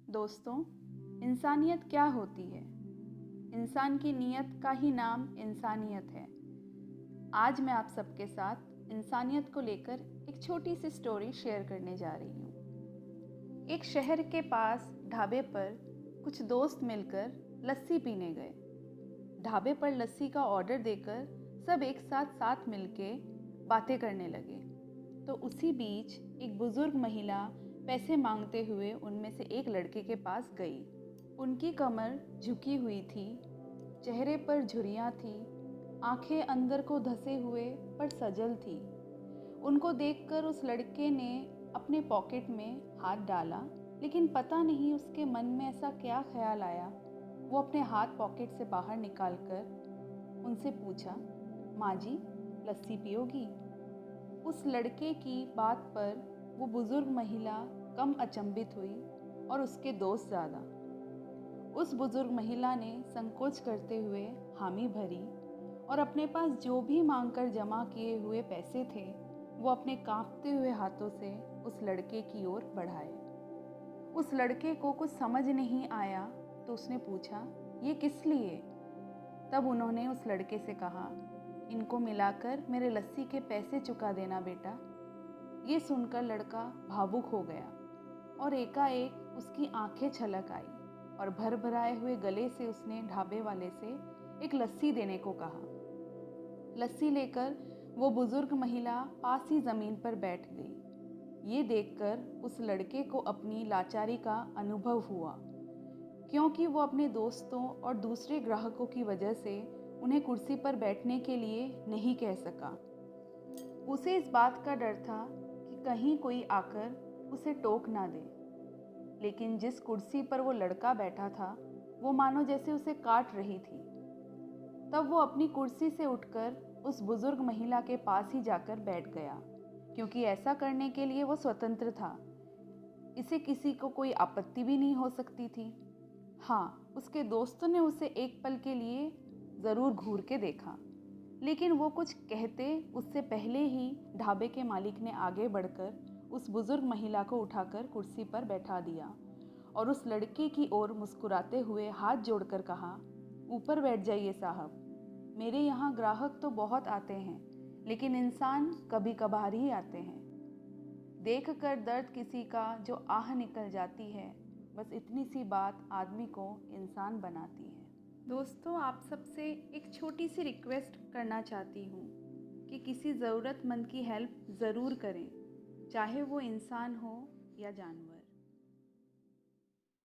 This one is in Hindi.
दोस्तों, इंसानियत क्या होती है? इंसान की नीयत का ही नाम इंसानियत है। आज मैं आप सबके साथ इंसानियत को लेकर एक छोटी सी स्टोरी शेयर करने जा रही हूँ। एक शहर के पास ढाबे पर कुछ दोस्त मिलकर लस्सी पीने गए। ढाबे पर लस्सी का ऑर्डर देकर सब एक साथ साथ मिलके बातें करने लगे। तो उसी बीच एक बुजुर्ग महिला पैसे मांगते हुए उनमें से एक लड़के के पास गई। उनकी कमर झुकी हुई थी, चेहरे पर झुर्रियाँ थी, आंखें अंदर को धंसे हुए पर सजल थी। उनको देखकर उस लड़के ने अपने पॉकेट में हाथ डाला, लेकिन पता नहीं उसके मन में ऐसा क्या ख्याल आया। वो अपने हाथ पॉकेट से बाहर निकालकर उनसे पूछा, माँ जी, लस्सी पियोगी? उस लड़के की बात पर वो बुजुर्ग महिला कम अचंभित हुई और उसके दोस्त ज़्यादा। उस बुजुर्ग महिला ने संकोच करते हुए हामी भरी और अपने पास जो भी मांगकर जमा किए हुए पैसे थे वो अपने कांपते हुए हाथों से उस लड़के की ओर बढ़ाए। उस लड़के को कुछ समझ नहीं आया तो उसने पूछा, ये किस लिए? तब उन्होंने उस लड़के से कहा, इनको मिलाकर मेरे लस्सी के पैसे चुका देना बेटा। ये सुनकर लड़का भावुक हो गया और एकाएक उसकी आंखें छलक आई और भर भराए हुए गले से उसने ढाबे वाले से एक लस्सी देने को कहा। लस्सी लेकर वो बुजुर्ग महिला पास ही जमीन पर बैठ गई। ये देखकर उस लड़के को अपनी लाचारी का अनुभव हुआ, क्योंकि वो अपने दोस्तों और दूसरे ग्राहकों की वजह से उन्हें कुर्सी पर बैठने के लिए नहीं कह सका। उसे इस बात का डर था कि कहीं कोई आकर उसे टोक ना दे। लेकिन जिस कुर्सी पर वो लड़का बैठा था वो मानो जैसे उसे काट रही थी। तब वो अपनी कुर्सी से उठकर उस बुजुर्ग महिला के पास ही जाकर बैठ गया, क्योंकि ऐसा करने के लिए वो स्वतंत्र था। इसे किसी को कोई आपत्ति भी नहीं हो सकती थी। हाँ, उसके दोस्तों ने उसे एक पल के लिए ज़रूर घूर के देखा, लेकिन वो कुछ कहते उससे पहले ही ढाबे के मालिक ने आगे बढ़कर उस बुजुर्ग महिला को उठाकर कुर्सी पर बैठा दिया और उस लड़के की ओर मुस्कुराते हुए हाथ जोड़कर कहा, ऊपर बैठ जाइए साहब, मेरे यहाँ ग्राहक तो बहुत आते हैं, लेकिन इंसान कभी कभार ही आते हैं। देख कर दर्द किसी का जो आह निकल जाती है, बस इतनी सी बात आदमी को इंसान बनाती है। दोस्तों, आप सबसे एक छोटी सी रिक्वेस्ट करना चाहती हूँ कि किसी ज़रूरतमंद की हेल्प ज़रूर करें, चाहे वो इंसान हो या जानवर।